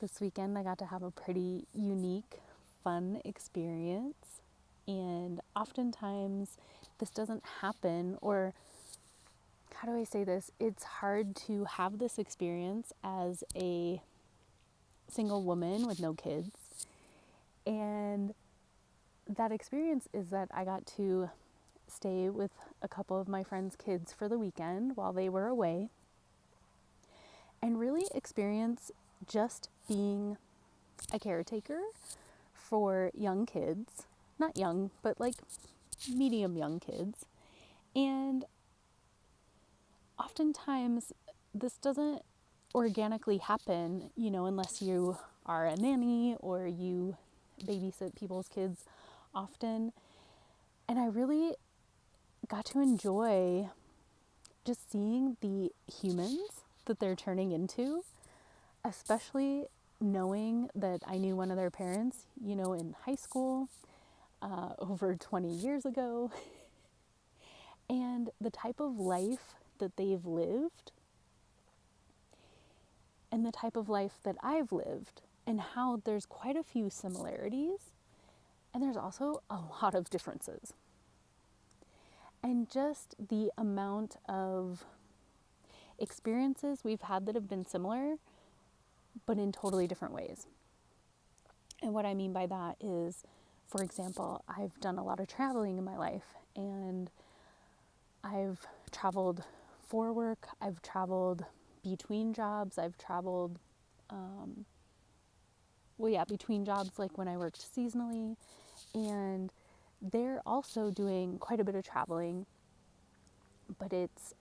this weekend I got to have a pretty unique, fun experience. And oftentimes this doesn't happen, or how do I say this? It's hard to have this experience as a single woman with no kids. And that experience is that I got to stay with a couple of my friends' kids for the weekend while they were away and really experience just being a caretaker for young kids, not young, but like medium young kids. And oftentimes this doesn't organically happen, unless you are a nanny or you babysit people's kids often. And I really got to enjoy just seeing the humans that they're turning into, especially knowing that I knew one of their parents, in high school, over 20 years ago, and the type of life that they've lived and the type of life that I've lived, and how there's quite a few similarities and there's also a lot of differences. And just the amount of experiences we've had that have been similar, but in totally different ways. And what I mean by that is, for example, I've done a lot of traveling in my life, and I've traveled for work, I've traveled between jobs, I've traveled, between jobs, like when I worked seasonally, and they're also doing quite a bit of traveling, but it's,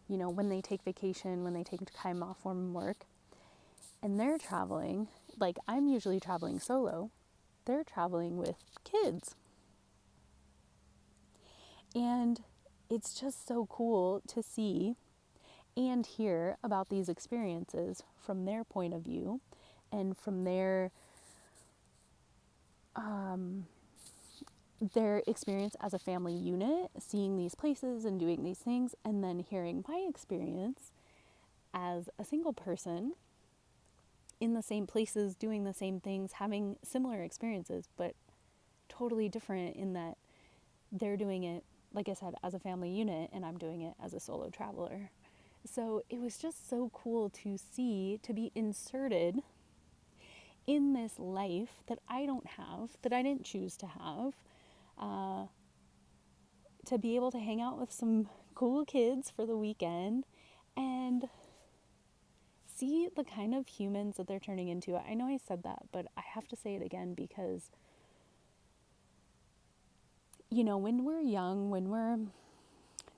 when they take vacation, when they take time off from work, and they're traveling, like I'm usually traveling solo, they're traveling with kids. And it's just so cool to see and hear about these experiences from their point of view and from their experience as a family unit, seeing these places and doing these things, and then hearing my experience as a single person in the same places, doing the same things, having similar experiences, but totally different in that they're doing it, like I said, as a family unit, and I'm doing it as a solo traveler. So it was just so cool to see, to be inserted in this life that I don't have, that I didn't choose to have, to be able to hang out with some cool kids for the weekend and see the kind of humans that they're turning into. I know I said that, but I have to say it again because, when we're young, when we're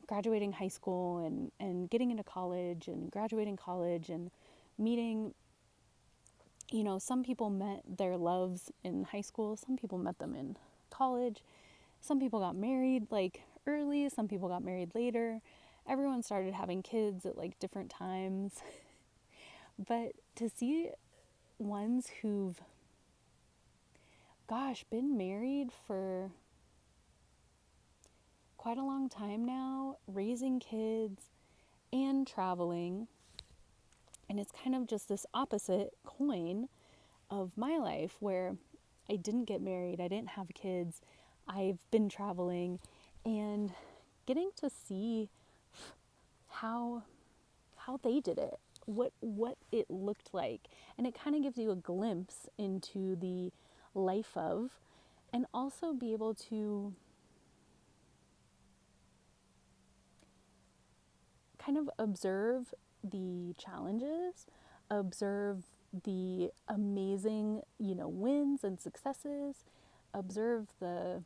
graduating high school and getting into college and graduating college and meeting, some people met their loves in high school, some people met them in college, some people got married like early, some people got married later. Everyone started having kids at like different times. But to see ones who've, been married for quite a long time now, raising kids and traveling, and it's kind of just this opposite coin of my life where I didn't get married, I didn't have kids, I've been traveling, and getting to see how they did it, what it looked like, and it kind of gives you a glimpse into the life of, and also be able to kind of observe the challenges, observe the amazing, wins and successes, observe the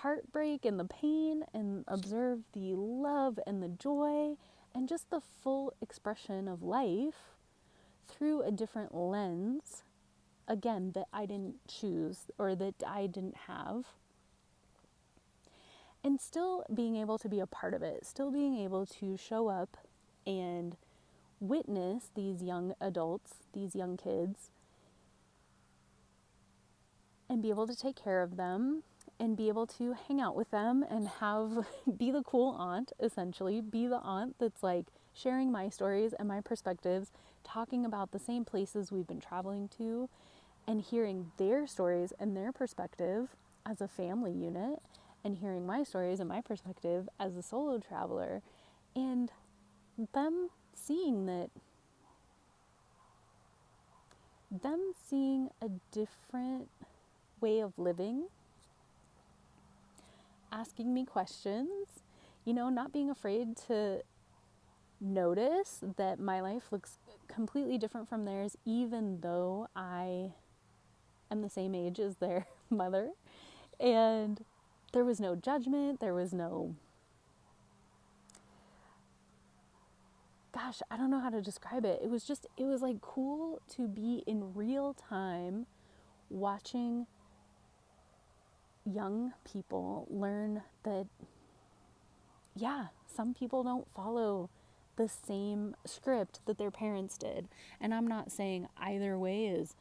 heartbreak and the pain, and observe the love and the joy and just the full expression of life through a different lens, again, that I didn't choose or that I didn't have. And still being able to be a part of it, still being able to show up and witness these young adults, these young kids, and be able to take care of them and be able to hang out with them and be the cool aunt, essentially, be the aunt that's like sharing my stories and my perspectives, talking about the same places we've been traveling to, and hearing their stories and their perspective as a family unit, and hearing my stories and my perspective as a solo traveler, and them seeing that, them seeing a different way of living, asking me questions, not being afraid to notice that my life looks completely different from theirs, even though I am the same age as their mother. And there was no judgment. There was no, gosh, I don't know how to describe it. It was like cool to be in real time watching young people learn that, yeah, some people don't follow the same script that their parents did. And I'm not saying either way is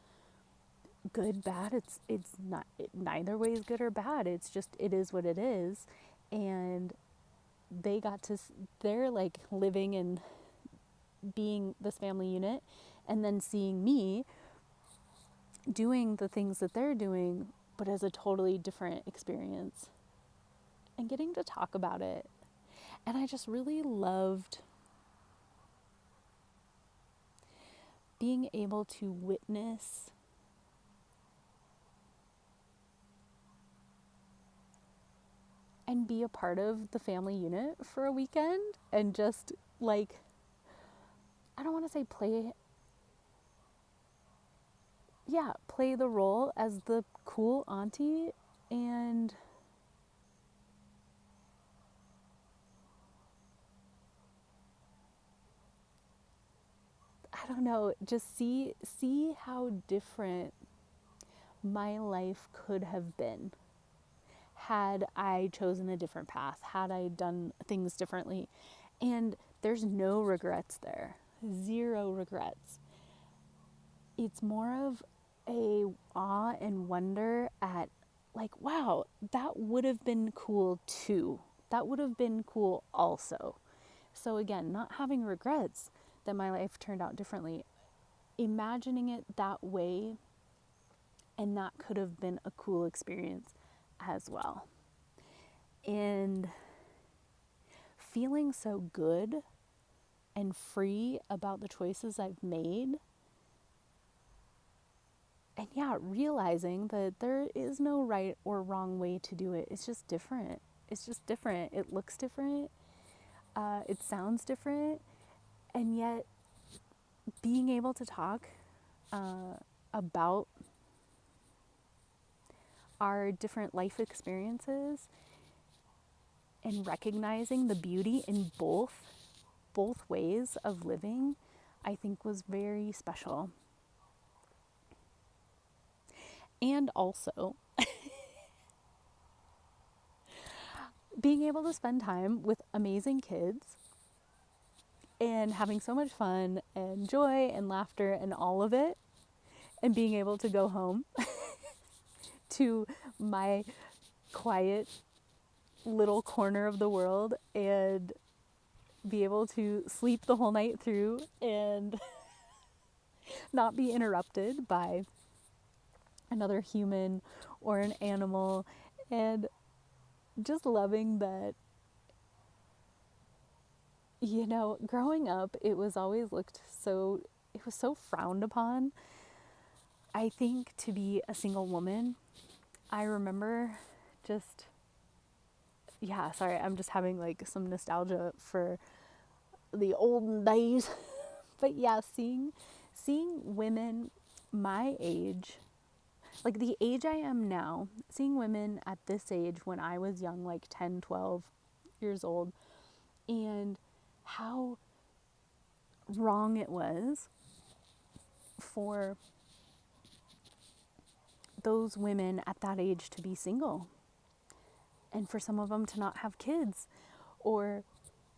good, bad. It's not, neither way is good or bad. It's just, it is what it is. And they're like living and being this family unit, and then seeing me doing the things that they're doing, but as a totally different experience, and getting to talk about it. And I just really loved being able to witness and be a part of the family unit for a weekend, and just like, I don't want to say play the role as the cool auntie, and I don't know, just see how different my life could have been had I chosen a different path, had I done things differently. And there's no regrets there. Zero regrets. It's more of a awe and wonder at, like, wow, that would have been cool too. That would have been cool also. So again, not having regrets that my life turned out differently, imagining it that way, and that could have been a cool experience as well. And feeling so good and free about the choices I've made. And yeah, realizing that there is no right or wrong way to do it. It's just different. It's just different. It looks different. It sounds different. And yet, being able to talk about our different life experiences and recognizing the beauty in both ways of living, I think was very special. And also, being able to spend time with amazing kids and having so much fun and joy and laughter and all of it, and being able to go home to my quiet little corner of the world and be able to sleep the whole night through and not be interrupted by another human or an animal, and just loving that, growing up, it was so frowned upon, I think, to be a single woman. I remember I'm just having like some nostalgia for the olden days. But yeah, seeing women my age, like the age I am now, seeing women at this age when I was young, like 10, 12 years old, and how wrong it was for those women at that age to be single, and for some of them to not have kids or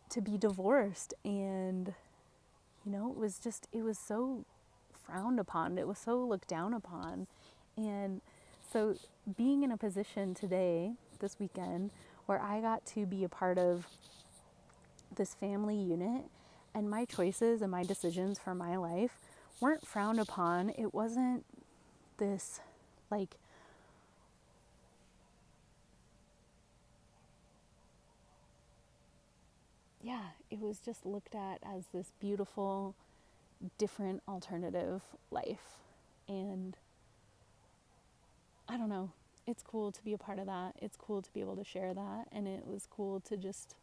to be divorced. And it was so frowned upon, it was so looked down upon. And so being in a position today, this weekend, where I got to be a part of this family unit And my choices and my decisions for my life weren't frowned upon. It wasn't this, like, yeah, it was just looked at as this beautiful, different alternative life. And I don't know, it's cool to be a part of that. It's cool to be able to share that. And it was cool to just,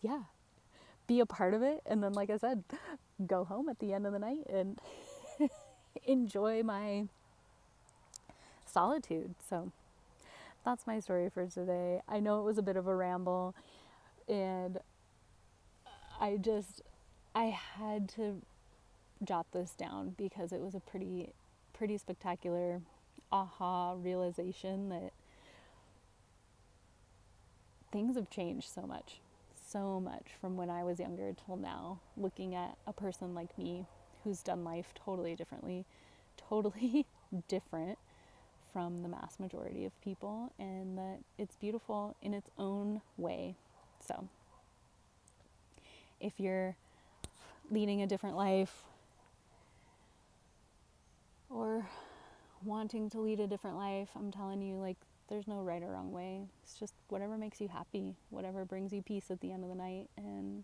yeah, be a part of it. And then, like I said, go home at the end of the night and enjoy my solitude. So that's my story for today. I know it was a bit of a ramble, and I had to jot this down because it was a pretty spectacular aha realization that things have changed so much from when I was younger till now, looking at a person like me who's done life totally differently, totally different from the mass majority of people, and that it's beautiful in its own way. So if you're leading a different life or wanting to lead a different life, I'm telling you, like, there's no right or wrong way. It's just whatever makes you happy, whatever brings you peace at the end of the night, and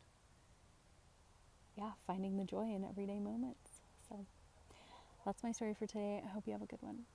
yeah, finding the joy in everyday moments. So that's my story for today. I hope you have a good one.